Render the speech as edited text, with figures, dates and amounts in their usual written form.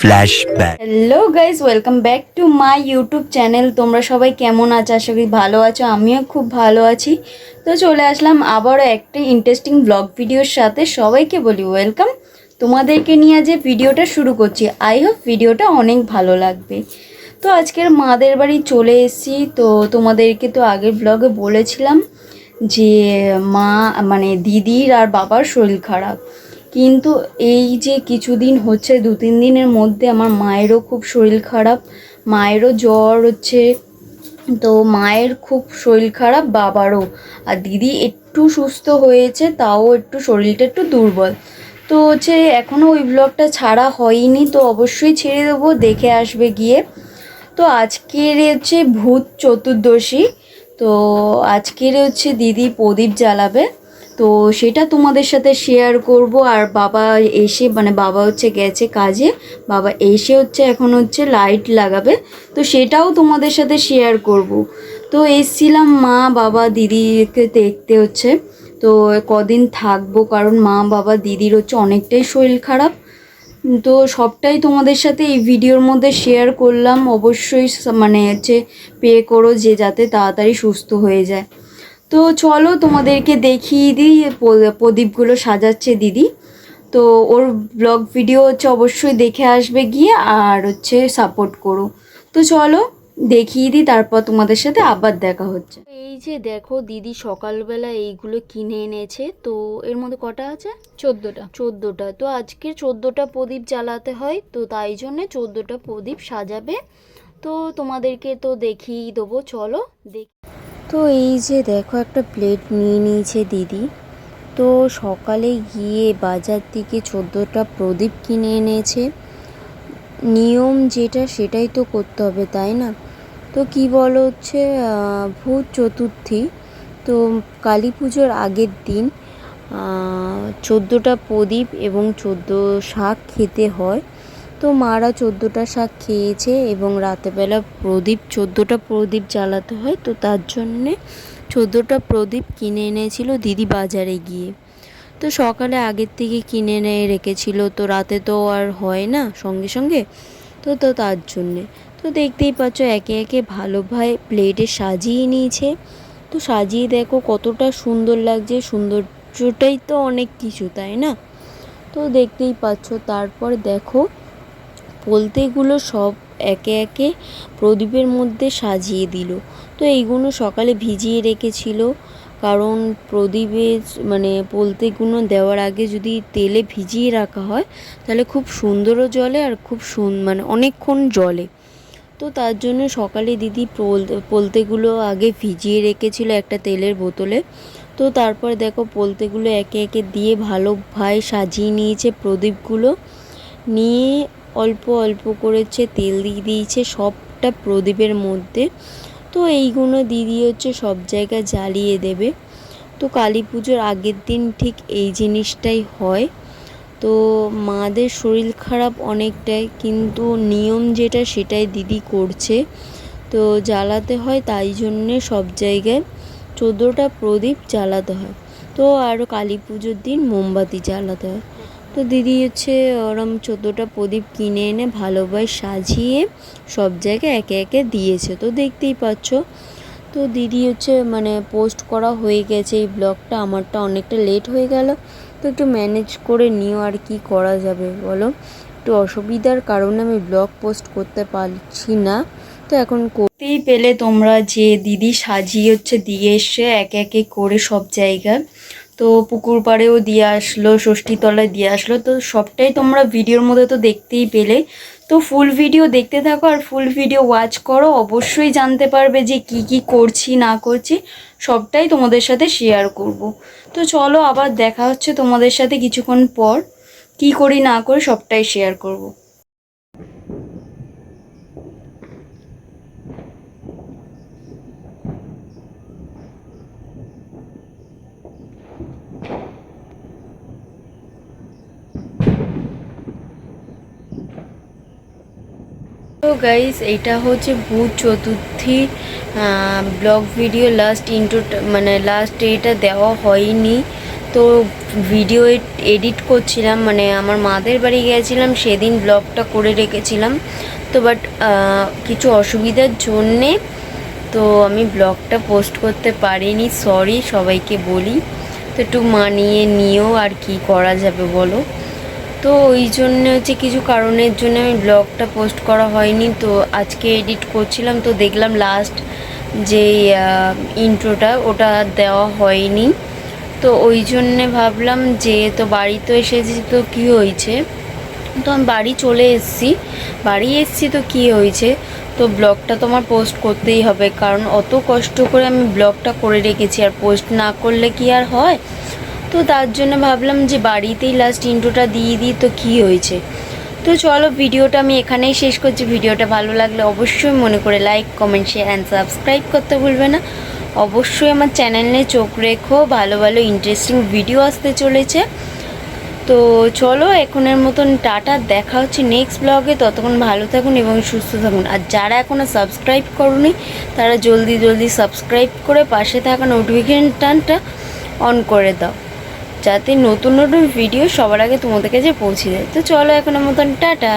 Flashback. Hello guys, welcome back to my YouTube channel. তোমরা সবাই কেমন আছো? আশা করি ভালো আছো, আমিও খুব ভালো আছি। তো চলে আসলাম আবারও একটা ইন্টারেস্টিং ব্লগ ভিডিওর সাথে। সবাইকে বলি ওয়েলকাম। তোমাদেরকে নিয়ে যে ভিডিওটা শুরু করছি, আই হোপ ভিডিওটা অনেক ভালো লাগবে। তো আজকের মাদের বাড়ি চলে এসেছি। তো তোমাদেরকে তো আগের ব্লগে বলেছিলাম যে মা মানে দিদির আর বাবার শরীর খারাপ, কিন্তু এই যে কিছুদিন হচ্ছে, 2-3 দিনের মধ্যে আমার মায়েরও খুব শরীর খারাপ, মায়েরও জ্বর হচ্ছে। তো মায়ের খুব শরীর খারাপ, বাবারও। আর দিদি একটু সুস্থ হয়েছে, তাও একটু শরীরটা একটু দুর্বল। তো হচ্ছে এখনও ওই ব্লগটা ছাড়া হয়নি, তো অবশ্যই ছেড়ে দেবো, দেখে আসবে গিয়ে। তো আজকের হচ্ছে ভূত চতুর্দশী। তো আজকের হচ্ছে দিদি প্রদীপ জ্বালাবে, তো সেটা তোমাদের সাথে শেয়ার করব। আর বাবা এসে মানে বাবা হচ্ছে গেছে কাজে, বাবা এসে হচ্ছে এখন হচ্ছে লাইট লাগাবে, তো সেটাও তোমাদের সাথে শেয়ার করব। তো এসছিলাম মা বাবা দিদিকে দেখতে হচ্ছে। তো কদিন থাকবো, কারণ মা বাবা দিদির হচ্ছে অনেকটাই শরীর খারাপ। তো সবটাই তোমাদের সাথে এই ভিডিওর মধ্যে শেয়ার করলাম। অবশ্যই মানে হচ্ছে পে করো, যে যাতে তাড়াতাড়ি সুস্থ হয়ে যায়। তো চলো তোমাদেরকে দেখিয়ে দিই, প্রদীপগুলো সাজাচ্ছে দিদি। তো ওর ব্লগ ভিডিও হচ্ছে অবশ্যই দেখে আসবে গিয়ে, আর হচ্ছে সাপোর্ট করো। তো চলো দেখিয়ে দিই, তারপর তোমাদের সাথে আবার দেখা হচ্ছে। এই যে দেখো, দিদি সকালবেলা এইগুলো কিনে এনেছে। তো এর মধ্যে কটা আছে? 14টা। তো আজকে 14টা প্রদীপ জ্বালাতে হয়, তো তাই জন্যে 14টা প্রদীপ সাজাবে। তো তোমাদেরকে তো দেখিয়ে দেবো, চলো দেখি। তো এই যে দেখো, একটা প্লেট নিয়ে নিয়েছে দিদি। তো সকালে গিয়ে বাজার থেকে 14টা প্রদীপ কিনে এনেছে। নিয়ম যেটা সেটাই তো করতে হবে, তাই না? তো কি বলো হচ্ছে, ভূত চতুর্থী, তো কালী পুজোর আগের দিন 14টা প্রদীপ এবং 14 শাক খেতে হয়। তো মারা 14টা শাক খেয়েছে, এবং রাতেরবেলা 14টা প্রদীপ জ্বালাতে হয়, তো তার জন্যে 14টা প্রদীপ কিনে এনেছিল দিদি বাজারে গিয়ে। তো সকালে আগের থেকে কিনে এনে রেখেছিল, তো রাতে তো আর হয় না সঙ্গে সঙ্গে। তো তো তার জন্যে তো দেখতেই পাচ্ছ একে একে ভালোভাবে প্লেটে সাজিয়ে নিয়েছে। তো সাজিয়ে দেখো কতটা সুন্দর লাগছে, সৌন্দর্যটাই তো অনেক কিছু, তাই না? তো দেখতেই পাচ্ছ। তারপর দেখো পোলতেগুলো সব একে একে প্রদীপের মধ্যে সাজিয়ে দিল। তো এইগুলো সকালে ভিজিয়ে রেখেছিল, কারণ প্রদীপে মানে পোলতেগুলো দেওয়ার আগে যদি তেলে ভিজিয়ে রাখা হয়, তাহলে খুব সুন্দরও জ্বলে, আর খুব মানে অনেকক্ষণ জ্বলে। তো তার জন্য সকালে দিদি পোলতেগুলো আগে ভিজিয়ে রেখেছিল একটা তেলের বোতলে। তো তারপর দেখো পোলতেগুলো একে একে দিয়ে ভালোভাবে সাজিয়ে নিয়েছে প্রদীপগুলো। নিয়ে অল্প অল্প করেছে তেল দিয়ে দিয়েছে সবটা প্রদীপের মধ্যে। তো এইগুলো দিদি হচ্ছে সব জায়গায় জ্বালিয়ে দেবে। তো কালী পুজোর আগের দিন ঠিক এই জিনিসটাই হয়। তো মাদের শরীর খারাপ অনেকটাই, কিন্তু নিয়ম যেটা সেটাই দিদি করছে। তো জ্বালাতে হয়, তাই জন্যে সব জায়গায় 14টা প্রদীপ জ্বালাতে হয়। তো আরও কালী পুজোর দিন মোমবাতি জ্বালাতে হয়। তো দিদি হচ্ছে ওরম 14টা প্রদীপ কিনে এনে ভালোভাবে সাজিয়ে সব জায়গায় একে একে দিয়েছে, তো দেখতেই পাচ্ছ। তো দিদি হচ্ছে মানে পোস্ট করা হয়ে গেছে এই ব্লগটা, আমারটা অনেকটা লেট হয়ে গেল। তো একটু ম্যানেজ করে নিও, আর কি করা যাবে বলো। একটু অসুবিধার কারণে আমি ব্লগ পোস্ট করতে পারছি না। তো এখন করতেই পেলে তোমরা যে দিদি সাজিয়ে হচ্ছে দিয়ে এসে একে একে করে সব জায়গায়। তো পুকুর পাড়েও দিয়ে আসলো, ষষ্ঠীতলায় দিয়ে আসলো, তো সবটাই তোমরা ভিডিওর মধ্যে তো দেখতেই পেলে। তো ফুল ভিডিও দেখতে থাকো, আর ফুল ভিডিও ওয়াচ করো, অবশ্যই জানতে পারবে যে কি কি করছি না করছি, সবটাই তোমাদের সাথে শেয়ার করব। তো চলো আবার দেখা হচ্ছে তোমাদের সাথে কিছুক্ষণ পর, কি করি না করি সবটাই শেয়ার করব। তো গাইস, এইটা হচ্ছে ভূত চতুর্থী ব্লগ ভিডিও লাস্ট ইন্ট্রো, মানে লাস্ট এটা দেওয়া হয়নি। তো ভিডিও এডিট করছিলাম, মানে আমার মাদের বাড়ি গিয়েছিলাম, সেদিন ব্লগটা করে রেখেছিলাম। তো বাট কিছু অসুবিধার জন্যে তো আমি ব্লগটা পোস্ট করতে পারিনি, সরি সবাইকে বলি। তো একটু মানিয়ে নিও, আর কি করা যাবে বলো। তো ওই জন্য হচ্ছে কিছু কারণের জন্য আমি ব্লগটা পোস্ট করা হয়নি। তো আজকে এডিট করছিলাম, তো দেখলাম লাস্ট যেই ইন্ট্রোটা ওটা দেওয়া হয়নি। তো ওই জন্যে ভাবলাম যে তো বাড়ি তো এসেছি, তো কী হয়েছে, তো আমি বাড়ি চলে এসেছি তো কী হয়েছে, তো ব্লগটা তো আমার পোস্ট করতেই হবে, কারণ অত কষ্ট করে আমি ব্লগটা করে রেখেছি, আর পোস্ট না করলে কি আর হয়। তো তার জন্য ভাবলাম যে বাড়িতেই লাস্ট ইন্ট্রোটা দিয়ে দিই, তো কী হয়েছে। তো চলো ভিডিওটা আমি এখানেই শেষ করছি। ভিডিওটা ভালো লাগলে অবশ্যই মনে করে like, comment, share and subscribe করতে ভুলবে না। অবশ্যই আমার চ্যানেলে চোখ রেখো, ভালো ভালো ইন্টারেস্টিং ভিডিও আসতে চলেছে। তো চলো এখনের মতন টাটা, দেখা হচ্ছে নেক্সট ব্লগে। ততক্ষণ ভালো থাকুন এবং সুস্থ থাকুন। আর যারা এখনও সাবস্ক্রাইব করোনি তারা জলদি জলদি সাবস্ক্রাইব করে পাশে থাকা নোটিফিকেশনটা অন করে দাও, যাতে নতুন নতুন ভিডিও সবার আগে তোমাদের কাছে পৌঁছে যায়। তো চলো এখনের মতন টাটা।